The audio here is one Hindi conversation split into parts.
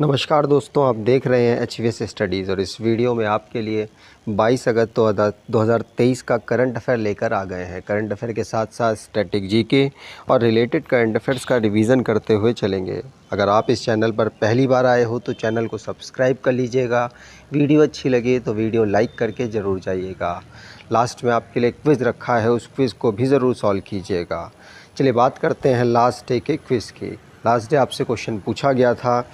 नमस्कार दोस्तों, आप देख रहे हैं HVS स्टडीज़ और इस वीडियो में आपके लिए 22 अगस्त 2023 का करंट अफेयर लेकर आ गए हैं। करंट अफेयर के साथ साथ स्टैटिक जीके और रिलेटेड करंट अफेयर्स का रिवीजन करते हुए चलेंगे। अगर आप इस चैनल पर पहली बार आए हो तो चैनल को सब्सक्राइब कर लीजिएगा। वीडियो अच्छी लगे तो वीडियो लाइक करके ज़रूर जाइएगा। लास्ट में आपके लिए क्विज़ रखा है, उस क्विज़ को भी ज़रूर सॉल्व कीजिएगा। चलिए बात करते हैं लास्ट डे के क्विज़ की। लास्ट डे आपसे क्वेश्चन पूछा गया था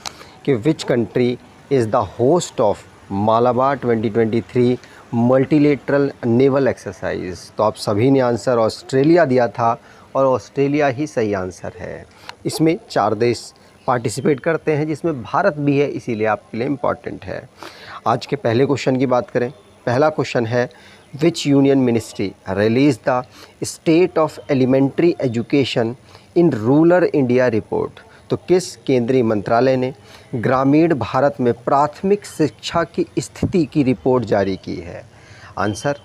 कि which country is the host of Malabar 2023 multilateral naval exercise. तो आप सभी ने आंसर ऑस्ट्रेलिया दिया था और ऑस्ट्रेलिया ही सही आंसर है। इसमें 4 देश पार्टिसिपेट करते हैं जिसमें भारत भी है, इसीलिए आपके लिए इम्पॉर्टेंट है। आज के पहले क्वेश्चन की बात करें। पहला क्वेश्चन है which union ministry release the state of elementary education in rural India report. तो किस केंद्रीय मंत्रालय ने ग्रामीण भारत में प्राथमिक शिक्षा की स्थिति की रिपोर्ट जारी की है? आंसर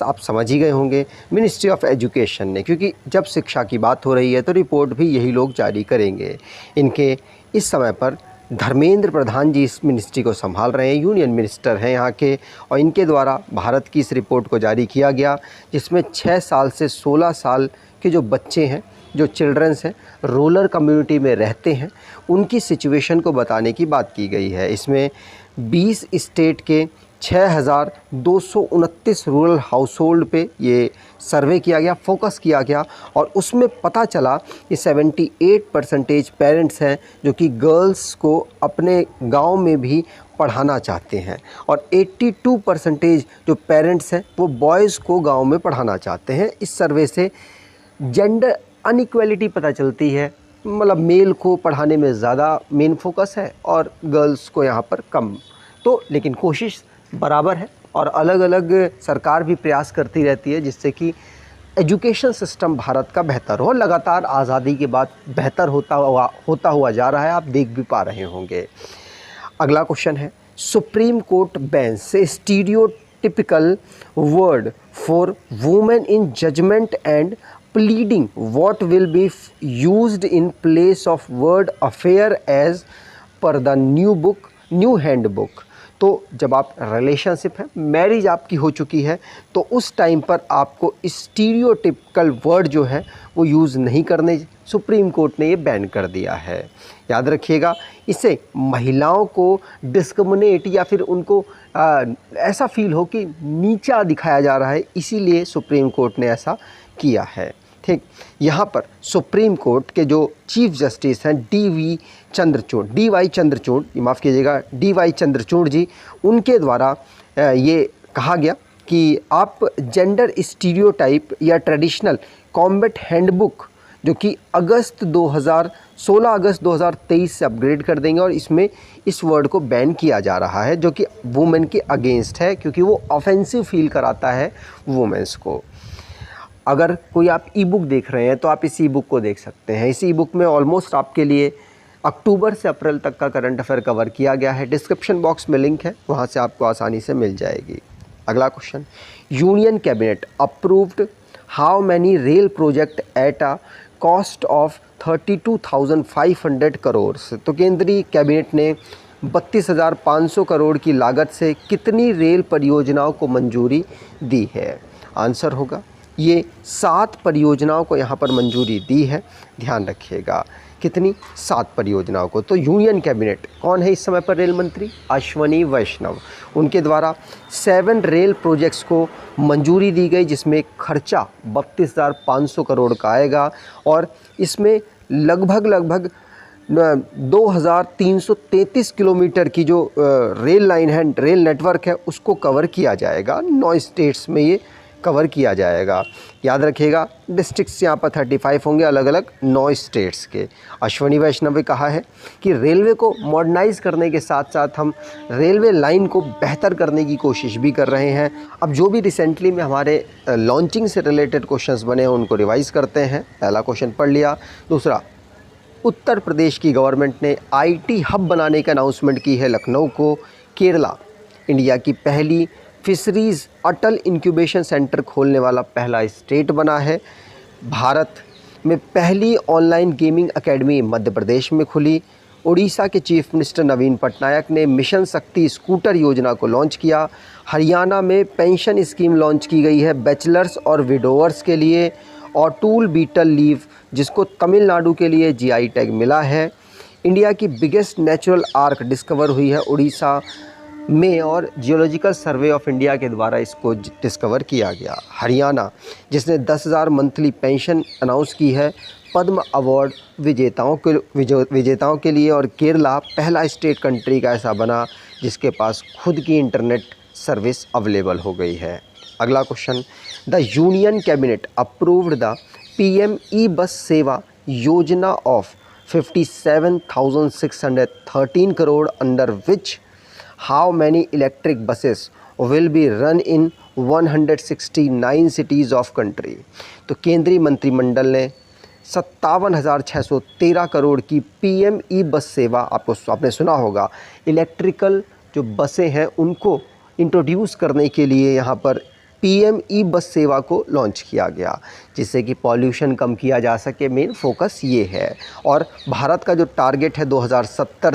आप समझ ही गए होंगे, मिनिस्ट्री ऑफ एजुकेशन ने, क्योंकि जब शिक्षा की बात हो रही है तो रिपोर्ट भी यही लोग जारी करेंगे। इनके इस समय पर धर्मेंद्र प्रधान जी इस मिनिस्ट्री को संभाल रहे हैं, यूनियन मिनिस्टर हैं यहाँ के, और इनके द्वारा भारत की इस रिपोर्ट को जारी किया गया जिसमें 6 साल से 16 साल के जो बच्चे हैं, जो चिल्ड्रंस हैं, रूरल कम्युनिटी में रहते हैं, उनकी सिचुएशन को बताने की बात की गई है। इसमें 20 स्टेट के 6229 रूरल हाउसहोल्ड पे ये सर्वे किया गया, फोकस किया गया, और उसमें पता चला कि 78% पेरेंट्स हैं जो कि गर्ल्स को अपने गांव में भी पढ़ाना चाहते हैं, और 82% जो पेरेंट्स हैं वो बॉयज़ को गांव में पढ़ाना चाहते हैं। इस सर्वे से जेंडर अनइक्वालिटी पता चलती है, मतलब मेल को पढ़ाने में ज़्यादा मेन फोकस है और गर्ल्स को यहाँ पर कम। तो लेकिन कोशिश बराबर है और अलग अलग सरकार भी प्रयास करती रहती है जिससे कि एजुकेशन सिस्टम भारत का बेहतर हो। लगातार आज़ादी के बाद बेहतर होता हुआ जा रहा है, आप देख भी पा रहे होंगे। अगला क्वेश्चन है सुप्रीम कोर्ट बेंच से stereotypical word for women in judgement and pleading what will be used in place of word affair as per the new handbook। तो जब आप रिलेशनशिप है, मैरिज आपकी हो चुकी है, तो उस टाइम पर आपको स्टीरियोटिपिकल वर्ड जो है वो यूज़ नहीं करने, सुप्रीम कोर्ट ने ये बैन कर दिया है। याद रखिएगा, इससे महिलाओं को डिस्क्रिमिनेट या फिर उनको ऐसा फील हो कि नीचा दिखाया जा रहा है, इसीलिए सुप्रीम कोर्ट ने ऐसा किया है। ठीक, यहाँ पर सुप्रीम कोर्ट के जो चीफ जस्टिस हैं डी वाई चंद्रचूड़, माफ़ कीजिएगा, DY चंद्रचूड़ जी, उनके द्वारा ये कहा गया कि आप जेंडर स्टीरियोटाइप या ट्रेडिशनल कॉम्बैट हैंडबुक जो कि 16 अगस्त 2023 से अपग्रेड कर देंगे, और इसमें इस वर्ड को बैन किया जा रहा है जो कि वुमेन के अगेंस्ट है, क्योंकि वो ऑफेंसिव फील कराता है वुमेन्स को। अगर कोई आप ई बुक देख रहे हैं तो आप इस ई बुक को देख सकते हैं। इस ई बुक में ऑलमोस्ट आपके लिए अक्टूबर से अप्रैल तक का करंट अफेयर कवर किया गया है। डिस्क्रिप्शन बॉक्स में लिंक है, वहां से आपको आसानी से मिल जाएगी। अगला question, union cabinet approved how many rail project at a cost of 32,500 crore. तो केंद्रीय कैबिनेट ने 32,500 करोड़ की लागत से कितनी रेल परियोजनाओं को मंजूरी दी है? आंसर होगा ये 7 परियोजनाओं को यहाँ पर मंजूरी दी है। ध्यान रखिएगा, कितनी? 7 परियोजनाओं को। तो यूनियन कैबिनेट कौन है इस समय पर रेल मंत्री? अश्वनी वैष्णव, उनके द्वारा 7 रेल प्रोजेक्ट्स को मंजूरी दी गई जिसमें खर्चा 32,500 करोड़ का आएगा, और इसमें लगभग 2,333 किलोमीटर की जो रेल लाइन है, रेल नेटवर्क है, उसको कवर किया जाएगा। 9 स्टेट्स में ये कवर किया जाएगा। याद रखिएगा, डिस्ट्रिक्ट्स यहाँ पर 35 होंगे, अलग अलग 9 स्टेट्स के। अश्वनी वैष्णव ने कहा है कि रेलवे को मॉडर्नाइज करने के साथ साथ हम रेलवे लाइन को बेहतर करने की कोशिश भी कर रहे हैं। अब जो भी रिसेंटली में हमारे लॉन्चिंग से रिलेटेड क्वेश्चंस बने हैं उनको रिवाइज करते हैं। पहला क्वेश्चन पढ़ लिया। दूसरा, उत्तर प्रदेश की गवर्नमेंट ने IT हब बनाने का अनाउंसमेंट की है लखनऊ को। केरला इंडिया की पहली फिशरीज़ अटल इंक्यूबेशन सेंटर खोलने वाला पहला स्टेट बना है। भारत में पहली online gaming academy Madhya Pradesh में खुली। उड़ीसा के चीफ मिनिस्टर नवीन पटनायक ने मिशन शक्ति स्कूटर योजना को लॉन्च किया। हरियाणा में पेंशन स्कीम लॉन्च की गई है बैचलर्स और विडोवर्स के लिए। और टूल बीटल लीव जिसको तमिलनाडु के लिए जीआई टैग मिला है। इंडिया की बिगेस्ट नेचुरल आर्क डिस्कवर हुई है उड़ीसा में और जियोलॉजिकल सर्वे ऑफ इंडिया के द्वारा इसको डिस्कवर किया गया। हरियाणा जिसने 10,000 मंथली पेंशन अनाउंस की है पद्म अवार्ड विजेताओं के लिए। और केरला पहला स्टेट कंट्री का ऐसा बना जिसके पास खुद की इंटरनेट सर्विस अवेलेबल हो गई है। अगला question, the union cabinet approved the PM e bus Sewa Yojana of 57,613 crore under which how many electric buses will be run in 169 cities of country। तो केंद्रीय मंत्रिमंडल ने 57,613 करोड़ की पीएम ई बस सेवा, आपने सुना होगा, इलेक्ट्रिकल जो बसें हैं उनको इंट्रोड्यूस करने के लिए यहाँ पर पीएम ई बस सेवा को लॉन्च किया गया जिससे कि पॉल्यूशन कम किया जा सके। मेन फोकस ये है। और भारत का जो टारगेट है 2070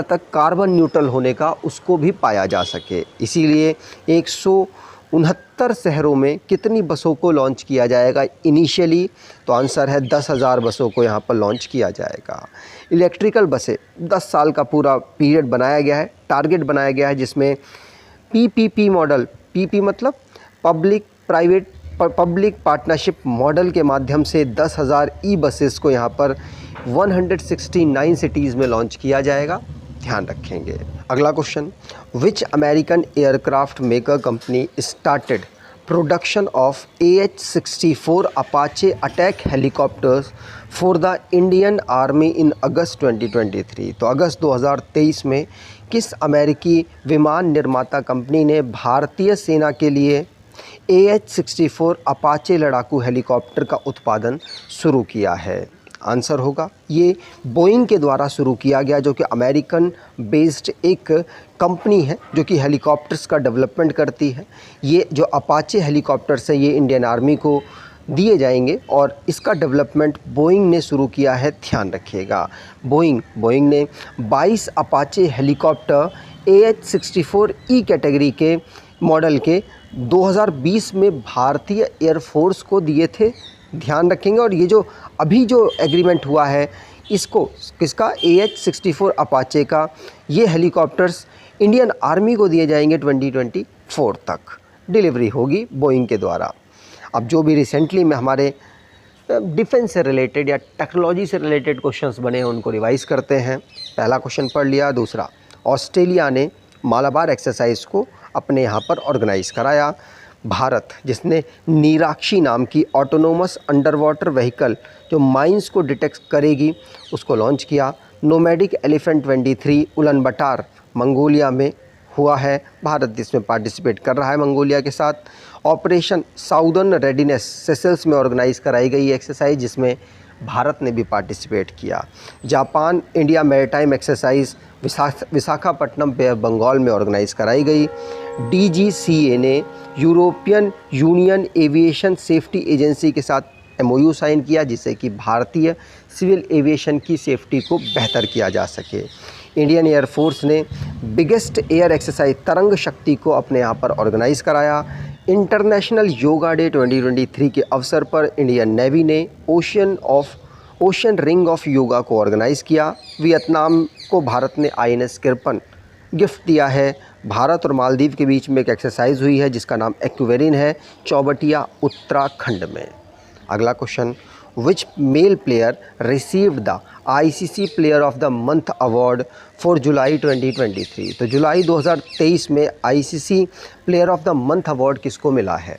तक कार्बन न्यूट्रल होने का उसको भी पाया जा सके। इसीलिए 169 शहरों में कितनी बसों को लॉन्च किया जाएगा इनिशियली? तो आंसर है 10,000 बसों को यहाँ पर लॉन्च किया जाएगा। इलेक्ट्रिकल बसें 10 साल का पूरा पीरियड बनाया गया है, टारगेट बनाया गया है जिसमें पीपीपी मॉडल, पीपी मतलब पब्लिक पार्टनरशिप मॉडल के माध्यम से 10,000 ई बसेस को यहाँ पर 169 सिटीज़ में लॉन्च किया जाएगा, ध्यान रखेंगे। अगला question, which American aircraft maker company started production of AH-64 Apache attack helicopters for the Indian army in August 2023। तो अगस्त 2023 में किस अमेरिकी विमान निर्माता कंपनी ने भारतीय सेना के लिए AH-64 अपाचे लड़ाकू हेलीकॉप्टर का उत्पादन शुरू किया है? आंसर होगा ये बोइंग के द्वारा शुरू किया गया, जो कि अमेरिकन बेस्ड एक कंपनी है जो कि हेलीकॉप्टर्स का डेवलपमेंट करती है। ये जो अपाचे हेलीकॉप्टर्स हैं ये इंडियन आर्मी को दिए जाएंगे और इसका डेवलपमेंट बोइंग ने शुरू किया है, ध्यान रखिएगा। बोइंग ने 22 अपाचे हेलीकॉप्टर AH-64E कैटेगरी के मॉडल के 2020 में भारतीय एयरफोर्स को दिए थे, ध्यान रखेंगे। और ये जो अभी जो एग्रीमेंट हुआ है इसको किसका, AH-64 अपाचे का, ये हेलीकॉप्टर्स इंडियन आर्मी को दिए जाएंगे 2024 तक डिलीवरी होगी बोइंग के द्वारा। अब जो भी रिसेंटली में हमारे डिफेंस से रिलेटेड या टेक्नोलॉजी से रिलेटेड क्वेश्चंस बने हैं उनको रिवाइज़ करते हैं। पहला क्वेश्चन पढ़ लिया। दूसरा, ऑस्ट्रेलिया ने मालाबार एक्सरसाइज को अपने यहाँ पर ऑर्गेनाइज़ कराया। भारत जिसने नीराक्षी नाम की ऑटोनोमस अंडर वाटर व्हीकल जो माइंस को डिटेक्ट करेगी उसको लॉन्च किया। नोमैडिक एलिफेंट 23 उलानबाटर मंगोलिया में हुआ है, भारत इसमें पार्टिसिपेट कर रहा है मंगोलिया के साथ। ऑपरेशन साउदर्न रेडीनेस सेशल्स में ऑर्गेनाइज़ कराई गई एक्सरसाइज जिसमें भारत ने भी पार्टिसिपेट किया। Japan India maritime exercise Visakhapatnam bay of Bengal में ऑर्गेनाइज़ कराई गई। DGCA ने European Union aviation safety agency के साथ MOU साइन किया जिससे कि भारतीय सिविल एविएशन की सेफ्टी को बेहतर किया जा सके। इंडियन एयरफोर्स ने बिगेस्ट एयर एक्सरसाइज तरंग शक्ति को अपने यहाँ पर ऑर्गेनाइज़ कराया। इंटरनेशनल योगा डे 2023 के अवसर पर इंडियन नेवी ने ओशियन रिंग ऑफ योगा को ऑर्गेनाइज़ किया। वियतनाम को भारत ने INS किरपन गिफ्ट दिया है। भारत और मालदीव के बीच में एक एक्सरसाइज हुई है जिसका नाम एक्वेरिन है, चौबटिया उत्तराखंड में। अगला question, which male player received the ICC player of the month award for July 2023। तो जुलाई 2023 में ICC player of the month award किसको मिला है?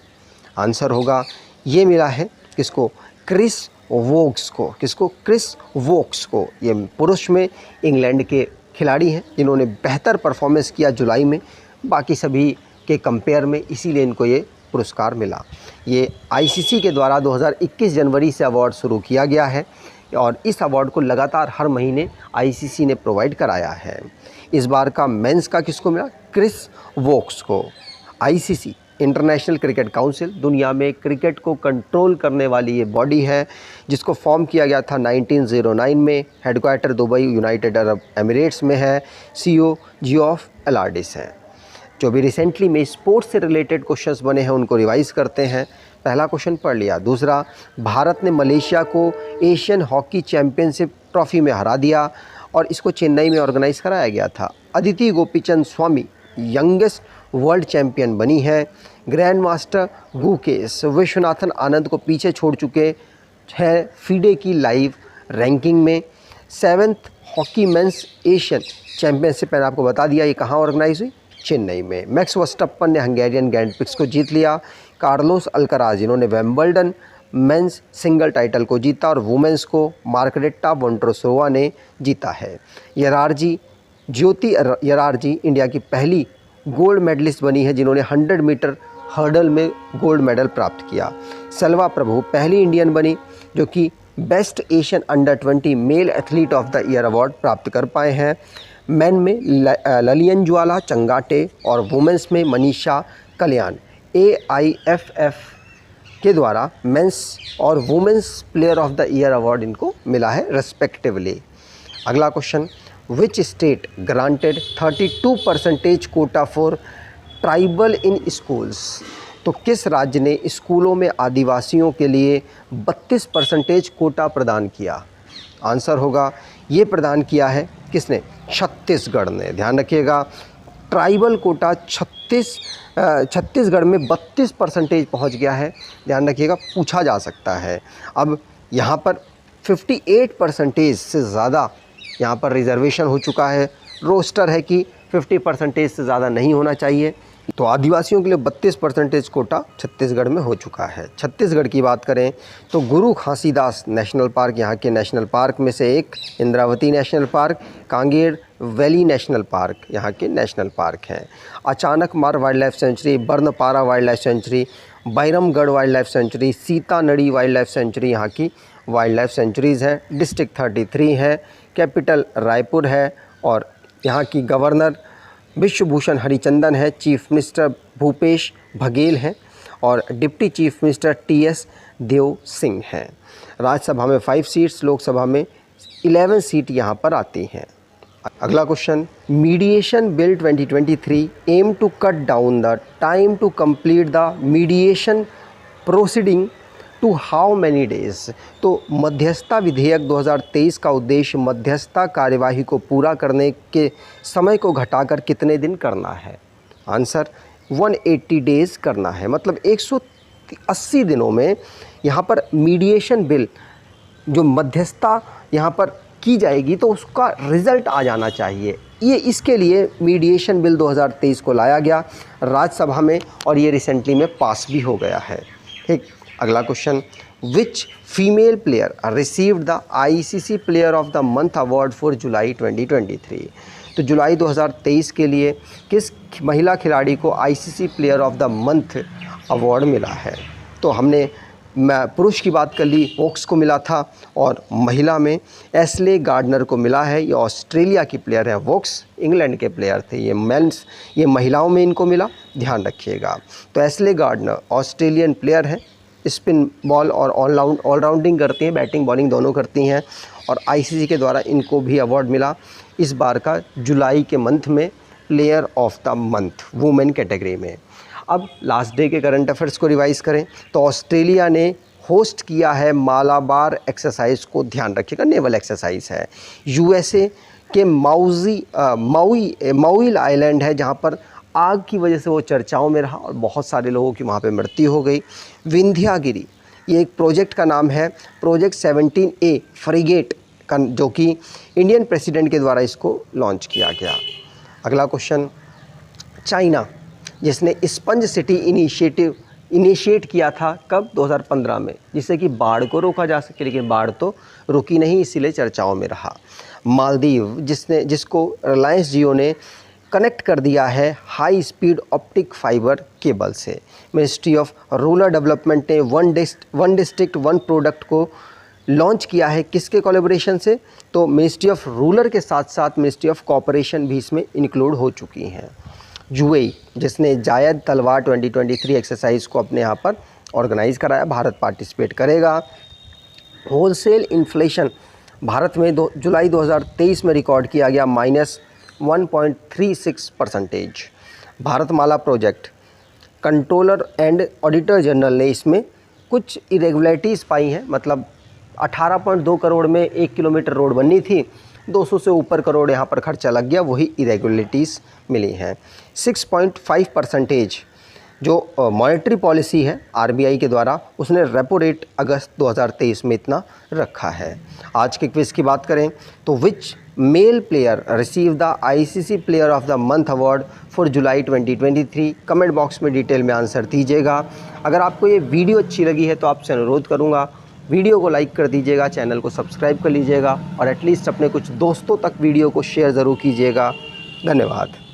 आंसर होगा ये मिला है किसको, क्रिस वोक्स को। किसको? क्रिस वोक्स को। ये पुरुष में इंग्लैंड के खिलाड़ी हैं जिन्होंने बेहतर परफॉर्मेंस किया जुलाई में बाकी सभी के कंपेयर में, इसीलिए इनको ये पुरस्कार मिला। ये ICC के द्वारा 2021 जनवरी से अवार्ड शुरू किया गया है और इस अवार्ड को लगातार हर महीने ICC ने प्रोवाइड कराया है। इस बार का मेंस का किसको मिला? क्रिस वोक्स को। ICC इंटरनेशनल क्रिकेट काउंसिल, दुनिया में क्रिकेट को कंट्रोल करने वाली ये बॉडी है, जिसको फॉर्म किया गया था 1909 में। Headquarter Dubai United Arab Emirates में है। CEO जियोफ एलार्डिस हैं। जो भी रिसेंटली में स्पोर्ट्स से रिलेटेड क्वेश्चंस बने हैं उनको रिवाइज़ करते हैं। पहला क्वेश्चन पढ़ लिया। दूसरा, भारत ने मलेशिया को एशियन हॉकी चैम्पियनशिप ट्रॉफी में हरा दिया और इसको चेन्नई में ऑर्गेनाइज कराया गया था। अदिति गोपीचंद स्वामी यंगेस्ट वर्ल्ड चैम्पियन बनी है। ग्रैंड मास्टर गुकेश विश्वनाथन आनंद को पीछे छोड़ चुके हैं फीडे की लाइव रैंकिंग में। 7th hockey mains Asian championship मैंने आपको बता दिया, ये कहाँ ऑर्गेनाइज हुई? चेन्नई में। मैक्स वर्स्टप्पन ने हंगेरियन ग्रैंड प्रिक्स को जीत लिया। कार्लोस अल्कराज इन्होंने विंबलडन मेंस सिंगल टाइटल को जीता और वुमेंस को मार्गरेटा वोंड्रोसोवा ने जीता है। ज्योति यरारजी इंडिया की पहली गोल्ड मेडलिस्ट बनी है जिन्होंने 100 मीटर हर्डल में गोल्ड मेडल प्राप्त किया। सलवा प्रभु पहली इंडियन बनी जो कि best Asian under 20 male athlete of the year award प्राप्त कर पाए हैं। मेन में ललियन ज्वाला चंगाटे और वुमेंस में मनीषा कल्याण। AIFF के द्वारा मेंस और women's player of the year award इनको मिला है रेस्पेक्टिवली। अगला question, which state granted 32% Kota for tribal in schools? तो किस राज्य ने स्कूलों में आदिवासियों के लिए 32% कोटा प्रदान किया? आंसर होगा, ये प्रदान किया है किसने? छत्तीसगढ़ ने। ध्यान रखिएगा, ट्राइबल कोटा छत्तीसगढ़ में 32% पहुंच गया है। ध्यान रखिएगा, पूछा जा सकता है। अब यहाँ पर 58% से ज़्यादा यहाँ पर रिजर्वेशन हो चुका है। रोस्टर है कि 50% से ज़्यादा नहीं होना चाहिए। तो आदिवासियों के लिए 32% कोटा छत्तीसगढ़ में हो चुका है। छत्तीसगढ़ की बात करें तो गुरु घासीदास नेशनल पार्क यहाँ के नेशनल पार्क में से एक, Indravati national park, Kanger valley national park यहाँ के नेशनल पार्क हैं। Achanakmar wildlife sanctuary, Barnawapara wildlife sanctuary, Bhairamgarh wildlife sanctuary, Sitanadi wildlife sanctuary यहाँ की वाइल्ड लाइफ सेंचुरीज़ हैं। डिस्ट्रिक्ट 33 है, कैपिटल रायपुर है और यहाँ की गवर्नर विश्वभूषण हरिचंदन है, चीफ मिनिस्टर भूपेश बघेल हैं और deputy chief minister TS Dev Singh हैं। राज्यसभा में 5 सीट्स, लोकसभा में 11 सीट यहाँ पर आती हैं। अगला question, mediation bill 2023 aim to cut down the time to complete the mediation proceeding to how many days? तो मध्यस्थता विधेयक 2023 का उद्देश्य मध्यस्थता कार्यवाही को पूरा करने के समय को घटाकर कितने दिन करना है? आंसर 180 डेज़ करना है। मतलब 180 दिनों में यहाँ पर मीडिएशन बिल जो मध्यस्थता यहाँ पर की जाएगी तो उसका रिज़ल्ट आ जाना चाहिए। ये इसके लिए मीडिएशन बिल 2023 को लाया गया राज्यसभा में और ये रिसेंटली में पास भी हो गया है। ठीक, अगला question, which female player received the ICC player of the month award for July 2023? तो जुलाई 2023 के लिए किस महिला खिलाड़ी को ICC player of the month award मिला है? तो हमने पुरुष की बात कर ली, वोक्स को मिला था और महिला में एस्ले गार्डनर को मिला है। ये ऑस्ट्रेलिया की प्लेयर है, वोक्स इंग्लैंड के प्लेयर थे। ये महिलाओं में इनको मिला, ध्यान रखिएगा। तो एस्ले गार्डनर ऑस्ट्रेलियन प्लेयर है, स्पिन बॉल और ऑलराउंडिंग करती हैं, बैटिंग बॉलिंग दोनों करती हैं और ICC के द्वारा इनको भी अवार्ड मिला इस बार का जुलाई के मंथ में player of the month women category में। अब लास्ट डे के करंट अफेयर्स को रिवाइज़ करें तो ऑस्ट्रेलिया ने होस्ट किया है मालाबार एक्सरसाइज को, ध्यान रखिएगा, नेवल एक्सरसाइज है। USA के माउई आइलैंड है जहाँ पर आग की वजह से वो चर्चाओं में रहा और बहुत सारे लोगों की वहाँ पे मृत्यु हो गई। विंध्यागिरी, ये एक प्रोजेक्ट का नाम है, प्रोजेक्ट 17A फ्रिगेट का, जो कि इंडियन प्रेसिडेंट के द्वारा इसको लॉन्च किया गया। अगला क्वेश्चन, चाइना जिसने स्पंज सिटी इनिशिएट किया था कब? 2015 में, जिससे कि बाढ़ को रोका जा सके, लेकिन बाढ़ तो रुकी नहीं, इसीलिए चर्चाओं में रहा। मालदीव जिसको रिलायंस जियो ने कनेक्ट कर दिया है high speed optic fibre cable से। मिनिस्ट्री ऑफ रूरल डेवलपमेंट ने वन डिस्ट्रिक्ट वन प्रोडक्ट को लॉन्च किया है, किसके कोलैबोरेशन से? तो मिनिस्ट्री ऑफ रूरल के साथ साथ मिनिस्ट्री ऑफ कॉर्पोरेशन भी इसमें इंक्लूड हो चुकी हैं। जुए, जिसने जायद तलवार 2023 एक्सरसाइज को अपने यहाँ पर ऑर्गेनाइज़ कराया, भारत पार्टिसिपेट करेगा। होलसेल इन्फ्लेशन भारत में जुलाई 2023 में रिकॉर्ड किया गया -1.36%। Bharatmala project, controller and auditor general ने इसमें कुछ इरेगुलरिटीज़ पाई हैं, मतलब 18.2 करोड़ में 1 किलोमीटर रोड बननी थी, 200 से ऊपर करोड़ यहाँ पर खर्चा लग गया, वही इरेगुलरिटीज़ मिली हैं। 6.5% जो मॉनेटरी पॉलिसी है आरबीआई के द्वारा, उसने रेपो रेट अगस्त 2023 में इतना रखा है। आज के क्विज़ की बात करें तो which male player receive the ICC player of the month award for July 2023? Comment box में डिटेल में आंसर दीजिएगा। अगर आपको ये वीडियो अच्छी लगी है तो आपसे अनुरोध करूँगा, वीडियो को लाइक कर दीजिएगा, चैनल को सब्सक्राइब कर लीजिएगा और एटलीस्ट अपने कुछ दोस्तों तक वीडियो को शेयर ज़रूर कीजिएगा। धन्यवाद।